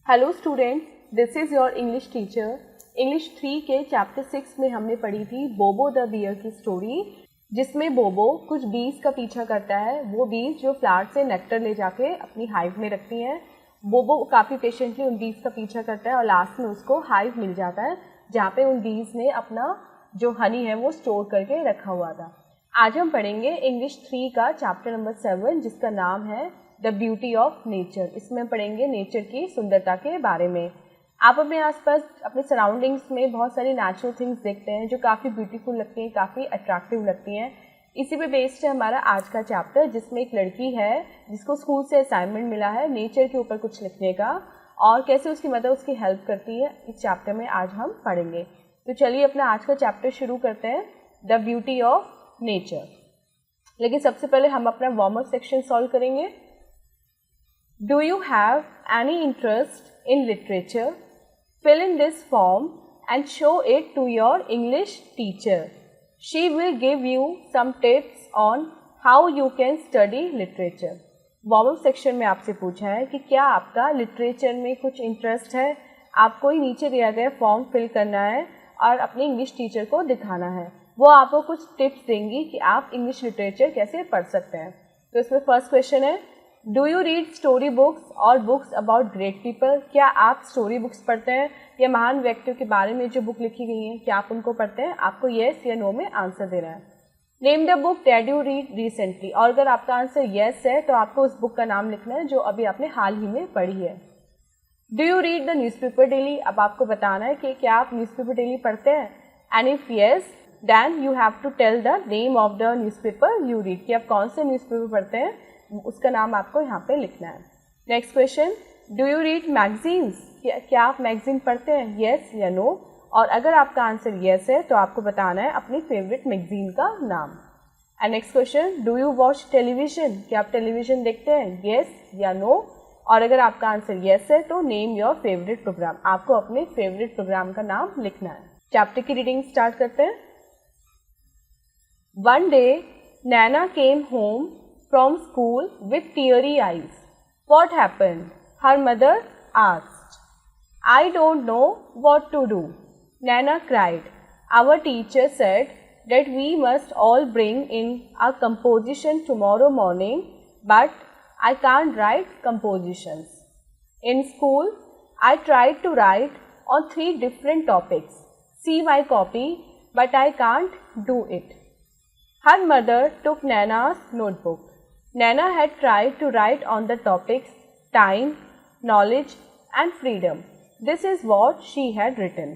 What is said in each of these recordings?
Hello students, this is your English teacher. English 3 के chapter 6 में हमने पढ़ी थी बोबो द बियर की स्टोरी, जिसमें बोबो कुछ बीज का पीछा करता है। वो बीज जो फ्लावर से नेक्टर ले जाके अपनी हाइव में रखती हैं। बोबो काफ़ी पेशेंटली उन बीज का पीछा करता है और लास्ट में उसको हाइव मिल जाता है जहाँ पे उन बीज ने अपना जो हनी है वो स्टोर करके रखा हुआ था। आज हम पढ़ेंगे इंग्लिश 3 का चैप्टर नंबर 7 जिसका नाम है द ब्यूटी ऑफ नेचर। इसमें पढ़ेंगे नेचर की सुंदरता के बारे में। आप अपने आसपास अपने सराउंडिंग्स में बहुत सारी नेचुरल थिंग्स देखते हैं जो काफ़ी ब्यूटीफुल लगती हैं, काफ़ी अट्रैक्टिव लगती हैं। इसी पे बेस्ड है हमारा आज का चैप्टर, जिसमें एक लड़की है जिसको स्कूल से असाइनमेंट मिला है नेचर के ऊपर कुछ लिखने का, और कैसे उसकी मदर उसकी हेल्प करती है इस चैप्टर में आज हम पढ़ेंगे। तो चलिए अपना आज का चैप्टर शुरू करते हैं, द ब्यूटी ऑफ नेचर। लेकिन सबसे पहले हम अपना वार्म अप सेक्शन सॉल्व करेंगे। Do you have any interest in literature? Fill in this form and show it to your English teacher. She will give you some tips on how you can study literature. Warm up section में आपसे पूछा है कि क्या आपका literature में कुछ interest है। आपको ही नीचे दिया गया फॉर्म फिल करना है और अपने इंग्लिश टीचर को दिखाना है। वो आपको कुछ टिप्स देंगी कि आप इंग्लिश लिटरेचर कैसे पढ़ सकते हैं। तो इसमें फर्स्ट क्वेश्चन है, do you read story books और बुक्स अबाउट ग्रेट पीपल? क्या आप स्टोरी बुक्स पढ़ते हैं या महान व्यक्तियों के बारे में जो बुक लिखी गई हैं क्या आप उनको पढ़ते हैं? आपको येस या नो में आंसर देना है। Name the book that you read recently, और अगर आपका आंसर येस है तो आपको उस बुक का नाम लिखना है जो अभी आपने हाल ही में पढ़ी है। Do you read the newspaper daily? अब आपको बताना है कि क्या आप न्यूज़पेपर डेली पढ़ते हैं। And if yes then you have to tell the name of the newspaper you read, कि आप कौन से न्यूज़पेपर पढ़ते हैं उसका नाम आपको यहाँ पे लिखना है। Next question, do you read magazines? क्या आप मैगजीन पढ़ते हैं, येस या नो? और अगर आपका आंसर येस है तो आपको बताना है अपनी फेवरेट मैगजीन का नाम। And next question, do you watch television? क्या आप टेलीविजन देखते हैं, येस या नो? और अगर आपका आंसर येस है तो नेम योर फेवरेट प्रोग्राम, आपको अपने फेवरेट प्रोग्राम का नाम लिखना है। चैप्टर की रीडिंग स्टार्ट करते हैं। One day Naina came home from school with teary eyes. What happened? Her mother asked. I don't know what to do, Nana cried. Our teacher said that we must all bring in a composition tomorrow morning, but I can't write compositions. In school, I tried to write on 3 different topics. See my copy, but I can't do it. Her mother took Nana's notebook. Nana had tried to write on the topics time, knowledge and freedom. This is what she had written.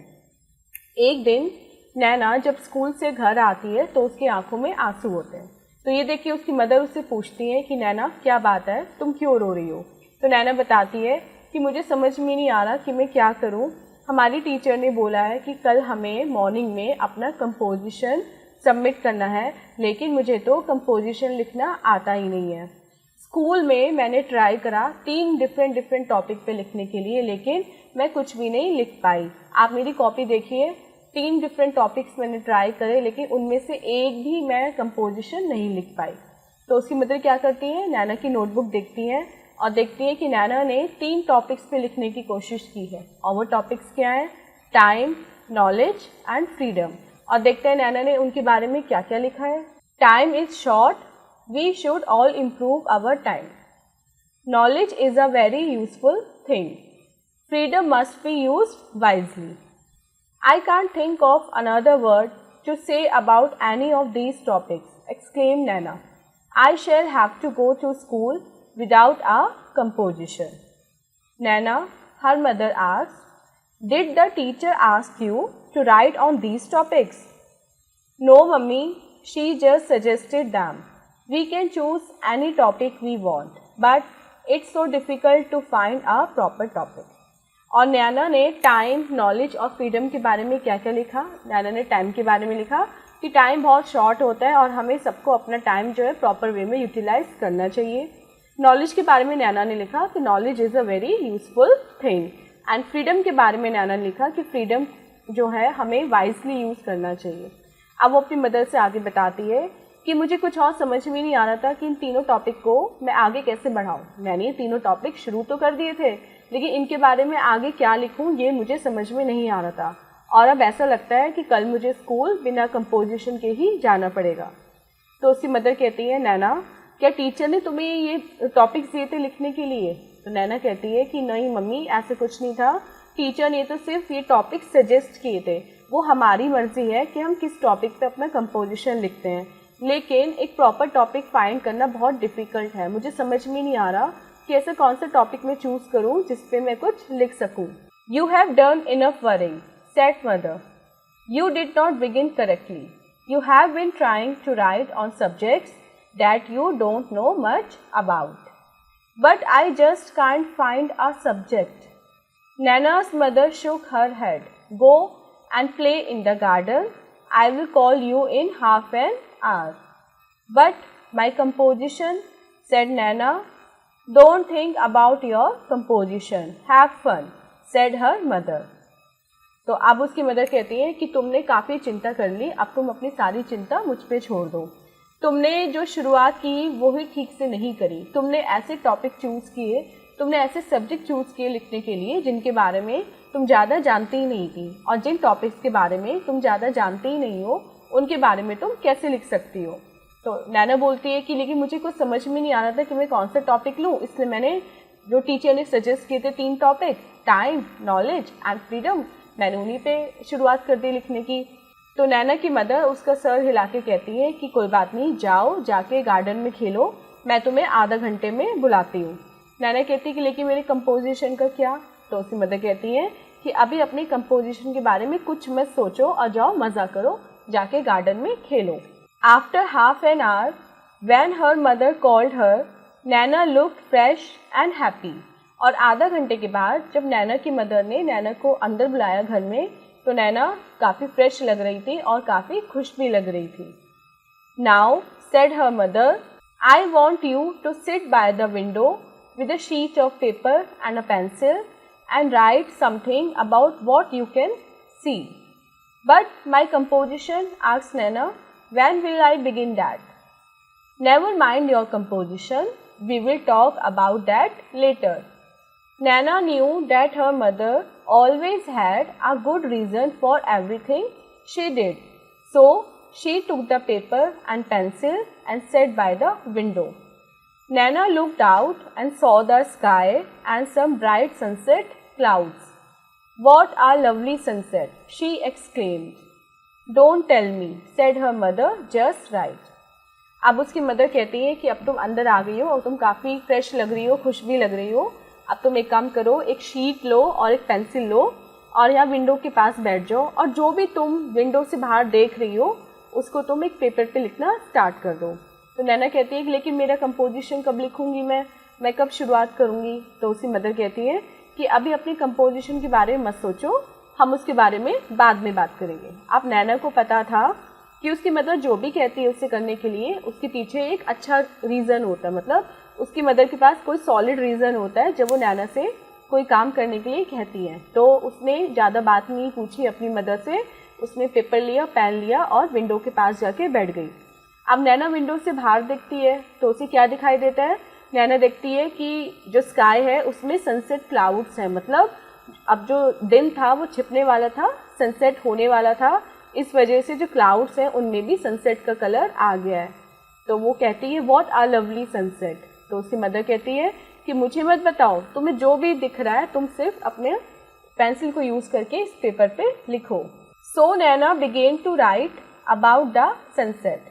एक दिन नैना जब school से घर आती है तो उसकी आंखों में आंसू होते हैं। तो ये देखिए उसकी मदर उससे पूछती है कि नैना क्या बात है, तुम क्यों रो रही हो? तो नैना बताती है कि मुझे समझ में नहीं आ रहा कि मैं क्या करूं। हमारी टीचर ने बोला है कि कल हमें मॉर्निंग में अपना कंपोजिशन सबमिट करना है, लेकिन मुझे तो कंपोजिशन लिखना आता ही नहीं है। स्कूल में मैंने ट्राई करा 3 डिफरेंट टॉपिक पे लिखने के लिए, लेकिन मैं कुछ भी नहीं लिख पाई। आप मेरी कॉपी देखिए, 3 डिफरेंट टॉपिक्स मैंने ट्राई करे, लेकिन उनमें से एक भी मैं कंपोजिशन नहीं लिख पाई। तो उसकी मदर क्या करती है, नैना की नोटबुक देखती है और देखती है कि नैना ने 3 टॉपिक्स पे लिखने की कोशिश की है, और वो टॉपिक्स क्या हैं, टाइम, नॉलेज एंड फ्रीडम। और देखते हैं नैना ने उनके बारे में क्या क्या लिखा है। Time is short, we should all improve our time. Knowledge is a very useful thing, freedom must be used wisely. I can't think of another word to say about any of these topics, exclaim Naina. I shall have to go to school without a composition. Naina, her mother asked, did the teacher ask you to write on these topics? No, mummy, she just suggested them. We can choose any topic we want, but it's so difficult to find a proper topic. और नैना ने time, knowledge और freedom के बारे में क्या क्या लिखा। नैना ने टाइम के बारे में लिखा कि टाइम बहुत शॉर्ट होता है और हमें सबको अपना टाइम जो है प्रॉपर वे में यूटिलाइज करना चाहिए। नॉलेज के बारे में नैना ने लिखा कि knowledge is a very useful thing. And freedom के बारे में नैना ने लिखा कि फ्रीडम जो है हमें वाइजली यूज़ करना चाहिए। अब वो अपनी मदर से आगे बताती है कि मुझे कुछ और समझ में नहीं आ रहा था कि इन तीनों टॉपिक को मैं आगे कैसे बढ़ाऊँ। मैंने ये तीनों टॉपिक शुरू तो कर दिए थे, लेकिन इनके बारे में आगे क्या लिखूँ ये मुझे समझ में नहीं आ रहा था, और अब ऐसा लगता है कि कल मुझे स्कूल बिना कंपोजिशन के ही जाना पड़ेगा। तो उसकी मदर कहती है, नैना क्या टीचर ने तुम्हें ये टॉपिक्स दिए थे लिखने के लिए? तो नैना कहती है कि नहीं मम्मी, ऐसे कुछ नहीं था, टीचर ने तो सिर्फ ये टॉपिक सजेस्ट किए थे, वो हमारी मर्जी है कि हम किस टॉपिक पे अपना कंपोजिशन लिखते हैं, लेकिन एक प्रॉपर टॉपिक फाइंड करना बहुत डिफ़िकल्ट है, मुझे समझ में नहीं आ रहा कि ऐसे कौन सा टॉपिक मैं चूज़ करूँ जिस पे मैं कुछ लिख सकूँ। You have done enough worrying, said mother. You did not begin correctly. You have been trying to write on subjects that you don't know much about. But I just can't find a subject. Nana's mother shook her head. Go and play in the garden. I will call you in half an hour. But my composition, said Nana. Don't think about your composition. Have fun, said her mother. तो अब उसकी mother कहती है कि तुमने काफ़ी चिंता कर ली, अब तुम अपनी सारी चिंता मुझ पे छोड़ दो। तुमने जो शुरुआत की वो ही ठीक से नहीं करी, तुमने ऐसे टॉपिक चूज़ किए, तुमने ऐसे सब्जेक्ट चूज़ किए लिखने के लिए जिनके बारे में तुम ज़्यादा जानती ही नहीं थी, और जिन टॉपिक्स के बारे में तुम ज़्यादा जानती ही नहीं हो उनके बारे में तुम कैसे लिख सकती हो। तो नैना बोलती है कि लेकिन मुझे कुछ समझ में नहीं आ रहा था कि मैं कौन सा टॉपिक लूँ, इसलिए मैंने जो टीचर ने सजेस्ट किए थे 3 topic, time, knowledge and freedom, मैंने उन्हीं पे शुरुआत कर दी लिखने की। तो नैना की मदर उसका सर हिला के कहती है कि कोई बात नहीं, जाओ जाके गार्डन में खेलो, मैं तुम्हें आधा घंटे में बुलाती हूँ। नैना कहती है कि लेकिन मेरे कंपोजिशन का क्या? तो उसकी मदर कहती है कि अभी अपने कंपोजिशन के बारे में कुछ मत सोचो और जाओ मज़ा करो, जाके गार्डन में खेलो। After half an hour when her mother called her, Naina looked fresh and happy. और आधा घंटे के बाद जब नैना की मदर ने नैना को अंदर बुलाया घर में, तो नैना काफ़ी फ्रेश लग रही थी और काफ़ी खुश भी लग रही थी। Now said her mother, I want you to sit by the window with a sheet of paper and a pencil and write something about what you can see. But my composition, asked Naina, when will I begin that? Never mind your composition, we will talk about that later. Nana knew that her mother always had a good reason for everything she did. So she took the paper and pencil and sat by the window. Nana looked out and saw the sky and some bright sunset clouds. What a lovely sunset, she exclaimed. Don't tell me, said her mother, just right. अब उसकी mother कहती है कि अब तुम अंदर आ गई हो और तुम काफ़ी फ्रेश लग रही हो, खुश भी लग रही हो। अब तुम एक काम करो, एक शीट लो और एक पेंसिल लो और यहाँ विंडो के पास बैठ जाओ, और जो भी तुम विंडो से बाहर देख रही हो उसको तुम एक पेपर पे लिखना स्टार्ट कर दो। तो नैना कहती है कि लेकिन मेरा कंपोजिशन कब लिखूंगी मैं कब शुरुआत करूँगी? तो उसकी मदर कहती है कि अभी अपने कंपोजिशन के बारे में मत सोचो, हम उसके बारे में बाद में बात करेंगे। अब नैना को पता था कि उसकी मदर जो भी कहती है उससे करने के लिए उसके पीछे एक अच्छा रीज़न होता है, मतलब उसकी मदर के पास कोई सॉलिड रीज़न होता है जब वो नैना से कोई काम करने के लिए कहती है। तो उसने ज़्यादा बात नहीं पूछी अपनी मदर से, उसने पेपर लिया, पेन लिया और विंडो के पास जाके बैठ गई। अब नैना विंडो से बाहर देखती है तो उसे क्या दिखाई देता है? नैना देखती है कि जो स्काई है उसमें सनसेट क्लाउड्स हैं, मतलब अब जो दिन था वो छिपने वाला था, सनसेट होने वाला था, इस वजह से जो क्लाउड्स हैं उनमें भी सनसेट का कलर आ गया है। तो वो कहती है व्हाट अ लवली सनसेट। तो उसकी मदर कहती है कि मुझे मत बताओ, तुम्हें जो भी दिख रहा है तुम सिर्फ अपने पेंसिल को यूज़ करके इस पेपर पे लिखो। So Naina began to write about the sunset.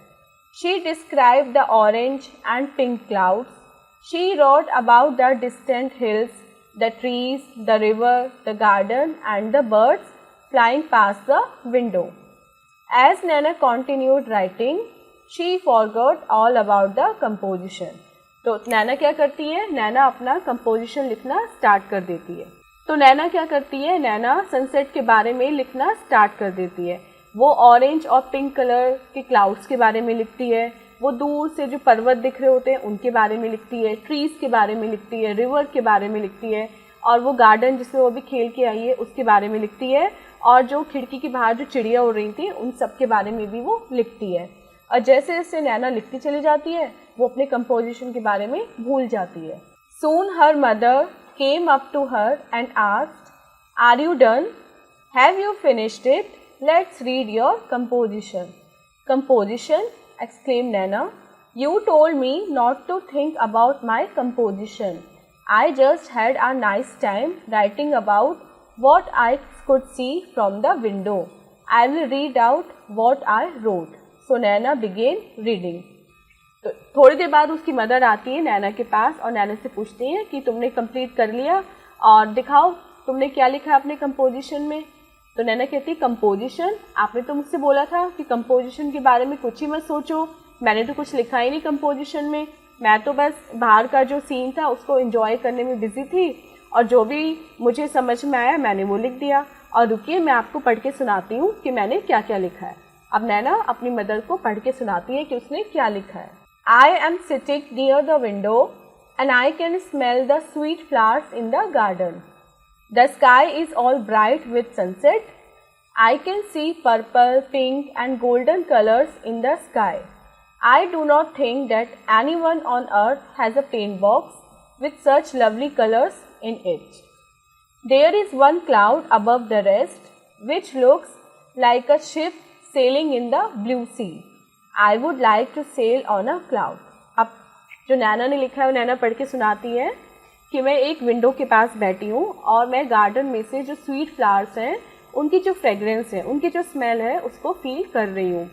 She described the orange and pink clouds. She wrote about the distant hills, the trees, the river, the garden and the birds flying past the window. As Nana continued writing, she forgot all about the composition. तो नैना क्या करती है? नैना अपना composition लिखना start कर देती है। तो नैना क्या करती है? नैना सनसेट के बारे में लिखना स्टार्ट कर देती है। वो ऑरेंज और पिंक कलर के क्लाउड्स के बारे में लिखती है, वो दूर से जो पर्वत दिख रहे होते हैं उनके बारे में लिखती है, ट्रीज़ के बारे में लिखती है, रिवर के बारे में लिखती है, और वो गार्डन जिसमें वो भी खेल के आई है उसके बारे में लिखती है, और जो खिड़की के बाहर जो चिड़िया उड़ रही थी उन सब के बारे में भी वो लिखती है। और जैसे जैसे नैना लिखती चली जाती है वो अपने कंपोजिशन के बारे में भूल जाती है. Soon her mother came up to her and asked, "Are you done? Have you finished it? Let's read your composition." Composition, exclaimed Nana. You told me not to think about my composition. I just had a nice time writing about what I could see from the window. I will read out what I wrote. So Nana began reading. तो थोड़ी देर बाद उसकी mother आती है नैना के पास और नैना से पूछती है कि तुमने कंप्लीट कर लिया और दिखाओ तुमने क्या लिखा है अपने कंपोजिशन में. तो नैना कहती है कंपोजिशन, आपने तो मुझसे बोला था कि कंपोजिशन के बारे में कुछ ही मत सोचो. मैंने तो कुछ लिखा ही नहीं कंपोजिशन में. मैं तो बस बाहर का जो सीन था उसको एंजॉय करने में बिजी थी और जो भी मुझे समझ में आया मैंने वो लिख दिया. और रुकिए मैं आपको पढ़ के सुनाती हूँ कि मैंने क्या क्या लिखा है. अब नैना अपनी मदर को पढ़ के सुनाती है कि उसने क्या लिखा है. I am sitting near the window and I can smell the sweet flowers in the garden. The sky is all bright with sunset. I can see purple, pink and golden colors in the sky. I do not think that anyone on earth has a paint box with such lovely colors in it. There is one cloud above the rest which looks like a ship sailing in the blue sea. I would like to sail on a cloud. अब जो नैना ने लिखा है वो नैना पढ़ के सुनाती है कि मैं एक विंडो के पास बैठी हूँ और मैं गार्डन में से जो स्वीट फ्लावर्स हैं उनकी जो फ्रेगरेंस है, उनकी जो स्मेल है उसको फील कर रही हूँ.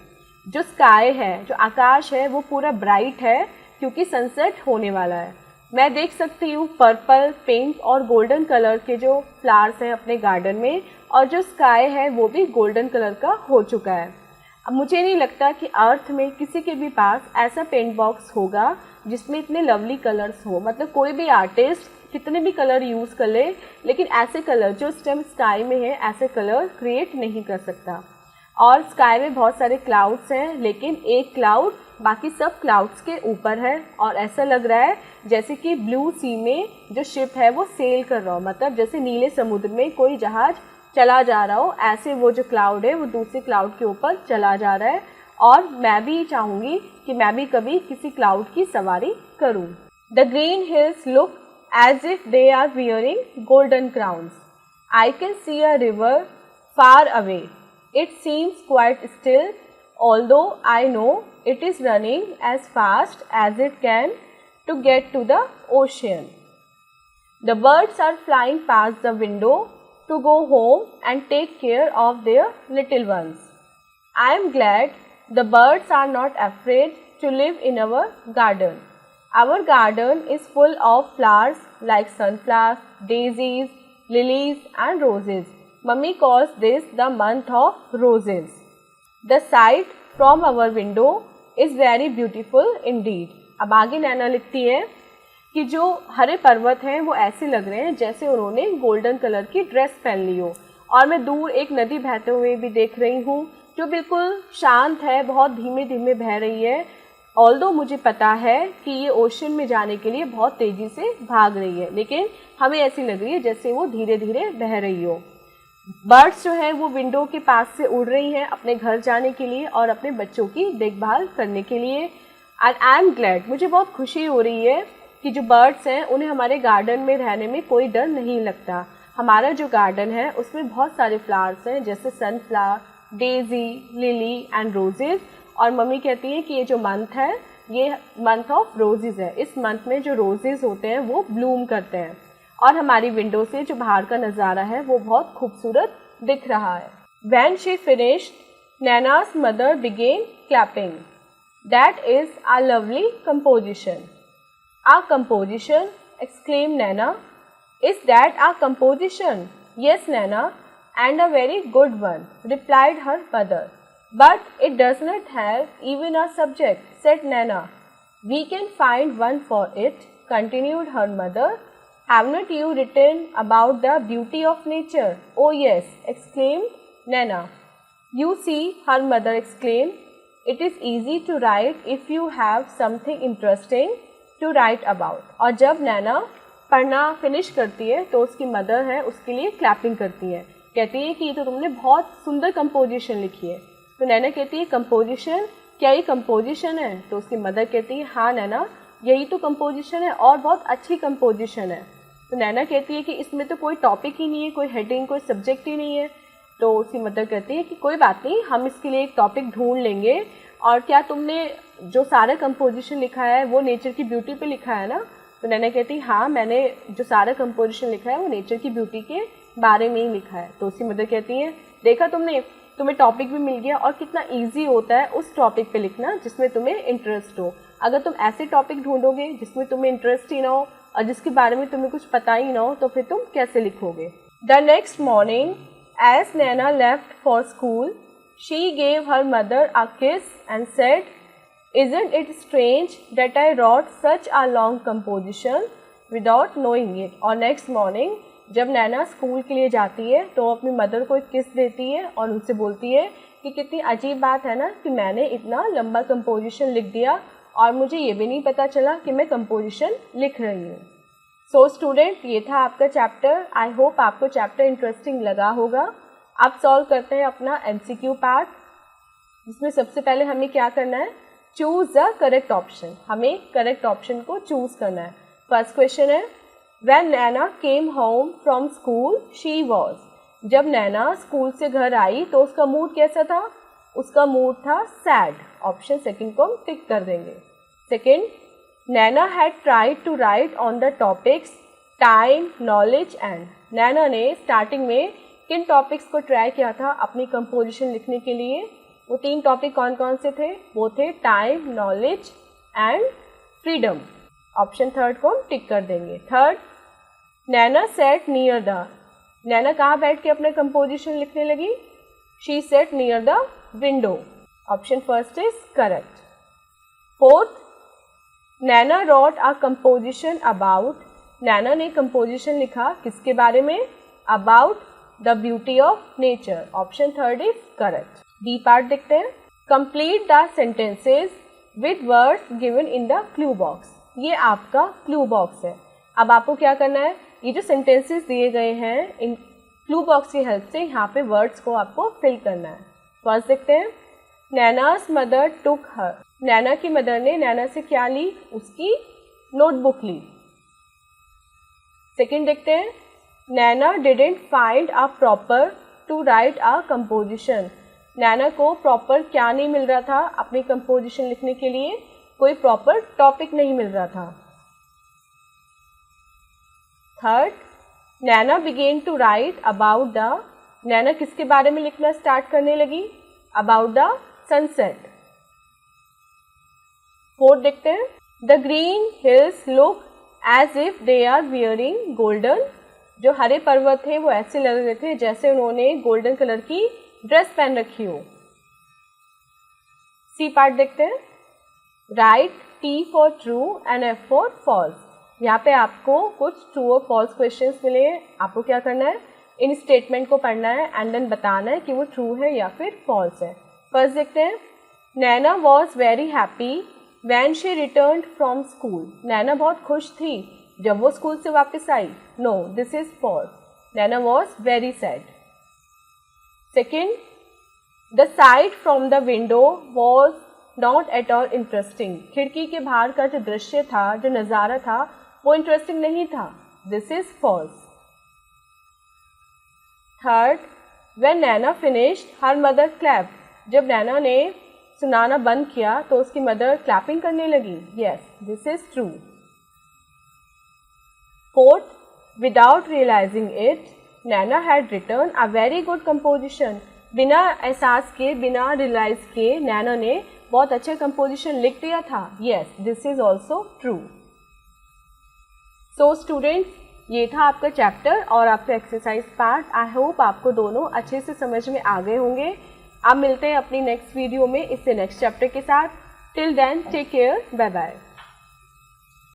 जो स्काई है, जो आकाश है वो पूरा ब्राइट है क्योंकि सनसेट होने वाला है. मैं देख सकती हूँ पर्पल, पिंक और गोल्डन कलर के जो फ्लावर्स हैं अपने गार्डन में और जो स्काई है वो भी गोल्डन कलर का हो चुका है. अब मुझे नहीं लगता कि अर्थ में किसी के भी पास ऐसा पेंट बॉक्स होगा जिसमें इतने लवली कलर्स हो. मतलब कोई भी आर्टिस्ट कितने भी कलर यूज़ कर ले लेकिन ऐसे कलर जो इस टाइम स्काई में है ऐसे कलर क्रिएट नहीं कर सकता. और स्काई में बहुत सारे क्लाउड्स हैं लेकिन एक क्लाउड बाकी सब क्लाउड्स के ऊपर है और ऐसा लग रहा है जैसे कि ब्लू सी में जो शिप है वो सेल कर रहा हो. मतलब जैसे नीले समुद्र में कोई जहाज चला जा रहा हो ऐसे वो जो क्लाउड है वो दूसरे क्लाउड के ऊपर चला जा रहा है. और मैं भी चाहूँगी कि मैं भी कभी किसी क्लाउड की सवारी करूँ. The green hills look as if they are wearing golden crowns. I can see a river far away. It seems quite still although I know it is running as fast as it can to get to the ocean. The birds are flying past the window to go home and take care of their little ones. I am glad the birds are not afraid to live in our garden. Our garden is full of flowers like sunflowers, daisies, lilies and roses. Mummy calls this the month of roses. The sight from our window is very beautiful indeed. अब आगे नैना लिखती है कि जो हरे पर्वत हैं वो ऐसे लग रहे हैं जैसे उन्होंने गोल्डन कलर की ड्रेस पहन ली हो. और मैं दूर एक नदी बहते हुए भी देख रही हूँ जो बिल्कुल शांत है, बहुत धीमे धीमे बह रही है. ऑल्दो मुझे पता है कि ये ओशन में जाने के लिए बहुत तेज़ी से भाग रही है लेकिन हमें ऐसी लग रही है जैसे वो धीरे धीरे बह रही हो. बर्ड्स जो है वो विंडो के पास से उड़ रही हैं अपने घर जाने के लिए और अपने बच्चों की देखभाल करने के लिए. एंड आई एम ग्लैड, मुझे बहुत खुशी हो रही है कि जो बर्ड्स हैं उन्हें हमारे गार्डन में रहने में कोई डर नहीं लगता. हमारा जो गार्डन है उसमें बहुत सारे फ्लावर्स हैं जैसे sunflower, Daisy, lily and roses. और मम्मी कहती हैं कि ये जो मंथ है ये मंथ ऑफ रोजेज़ है. इस मंथ में जो रोजेज़ होते हैं वो ब्लूम करते हैं और हमारी विंडो से जो बाहर का नज़ारा है वो बहुत खूबसूरत दिख रहा है. When she finished, Nana's mother began clapping. That is a lovely composition. A composition? Exclaimed Nana. Is that a composition? Yes, Nana, and a very good one, replied her mother. But it does not have even a subject, said Nana. We can find one for it, continued her mother. Have not you written about the beauty of nature? Oh yes, exclaimed Nana. You see, her mother exclaimed, it is easy to write if you have something interesting to write about. और जब नैना पढ़ना finish करती है तो उसकी mother है उसके लिए क्लैपिंग करती है. कहती है कि ये तो तुमने बहुत सुंदर कंपोजिशन लिखी है. तो नैना कहती है कंपोजिशन क्या ये कंपोजिशन है? तो उसकी मदर कहती है हाँ नैना, यही तो कंपोजिशन है और बहुत अच्छी कंपोजिशन है। तो नैना कहती है कि इसमें तो कोई टॉपिक ही नहीं है, कोई हेडिंग, कोई सब्जेक्ट ही नहीं है। तो उसकी मदर कहती है कि कोई बात नहीं, हम इसके लिए एक टॉपिक ढूंढ लेंगे। और क्या तुमने जो सारा कंपोजिशन लिखा है वो नेचर की ब्यूटी पे लिखा है ना? तो नैना कहती है हाँ, मैंने जो सारा कंपोजिशन लिखा है वो नेचर की ब्यूटी के बारे में ही लिखा है। तो उसकी मदर कहती है देखा तुमने, तुम्हें टॉपिक भी मिल गया और कितना ईजी होता है उस टॉपिक पे लिखना जिसमें तुम्हें इंटरेस्ट हो। अगर तुम ऐसे टॉपिक ढूंढोगे जिसमें तुम्हें इंटरेस्ट ही ना हो और जिसके बारे में तुम्हें कुछ पता ही ना हो तो फिर तुम कैसे लिखोगे। The next morning as Nana left for school, she gave her mother a kiss and said, "Isn't it strange that I wrote such a long composition without knowing it?" और नेक्स्ट मॉर्निंग जब नैना school के लिए जाती है तो अपनी mother को एक किस देती है और उनसे बोलती है कि कितनी अजीब बात है ना कि मैंने इतना लंबा कंपोजिशन लिख दिया और मुझे ये भी नहीं पता चला कि मैं कंपोजिशन लिख रही हूँ। सो स्टूडेंट, ये था आपका चैप्टर। आई होप आपको चैप्टर इंटरेस्टिंग लगा होगा। आप सॉल्व करते हैं अपना MCQ पार्ट, जिसमें सबसे पहले हमें क्या करना है, चूज द करेक्ट ऑप्शन। हमें करेक्ट ऑप्शन को चूज करना है। फर्स्ट क्वेश्चन है when Naina came home from school she was. जब नैना स्कूल से घर आई तो उसका मूड कैसा था? उसका मूड था सैड। ऑप्शन सेकंड को हम टिक कर देंगे। Second, Naina had tried to write on the topics time, knowledge and. Naina ने स्टार्टिंग में किन टॉपिक्स को ट्राई किया था अपनी कंपोजिशन लिखने के लिए? वो 3 टॉपिक कौन कौन से थे? वो थे time, knowledge and freedom. Option third को हम टिक कर देंगे। Third, Naina sat near the. Naina कहाँ बैठ के अपना कंपोजिशन लिखने लगी? She sat near the window. Option first is correct. Fourth, Naina wrote a composition about. Naina ने कंपोजिशन लिखा किसके बारे में? About the beauty of nature. Option third is correct. D part देखते हैं। Complete the sentences with words given in the clue box. ये आपका clue box है। अब आपको क्या करना है, ये जो सेंटेंसेस दिए गए हैं इन क्लू बॉक्स की हेल्प से यहाँ पे वर्ड्स को आपको फिल करना है। फर्स्ट देखते हैं, नैनास मदर टुक हर। नैना की मदर ने नैना से क्या ली? उसकी नोटबुक ली। सेकंड देखते हैं, Naina didn't find a proper to write a composition. Naina को प्रॉपर क्या नहीं मिल रहा था अपनी कंपोजिशन लिखने के लिए? कोई प्रॉपर टॉपिक नहीं मिल रहा था। Third, Naina began to write about the. Naina किसके बारे में लिखना स्टार्ट करने लगी? About the sunset. फोर्थ देखते हैं, the green hills look as if they are wearing golden. जो हरे पर्वत थे वो ऐसे लग रहे थे जैसे उन्होंने गोल्डन कलर की ड्रेस पहन रखी हो। सी पार्ट देखते हैं, right T for true and F for false. यहाँ पे आपको कुछ ट्रू और फॉल्स क्वेश्चंस मिले हैं। आपको क्या करना है, इन स्टेटमेंट को पढ़ना है एंड देन बताना है कि वो ट्रू है या फिर फॉल्स है। फर्स्ट देखते हैं, Naina was very happy when she returned from school. Naina बहुत खुश थी जब वो स्कूल से वापस आई। No, this is false. Naina was very sad. Second, the sight from the window was not at all interesting. खिड़की के बाहर का जो दृश्य था, जो नज़ारा था, वो इंटरेस्टिंग नहीं था। This is false. Third, when Naina finished her mother clap. जब नैना ने सुनाना बंद किया तो उसकी मदर क्लैपिंग करने लगी। Yes, this is true. Fourth, without realizing it Naina had written a very good composition. बिना एहसास के, बिना रियलाइज के नैना ने बहुत अच्छा कंपोजिशन लिख दिया था। Yes, this is also true. So students, ये था आपका चैप्टर और आपका एक्सरसाइज पार्ट। आई होप आपको दोनों अच्छे से समझ में आ गए होंगे। आप मिलते हैं अपनी नेक्स्ट वीडियो में इससे नेक्स्ट चैप्टर के साथ। Till then take care, bye bye.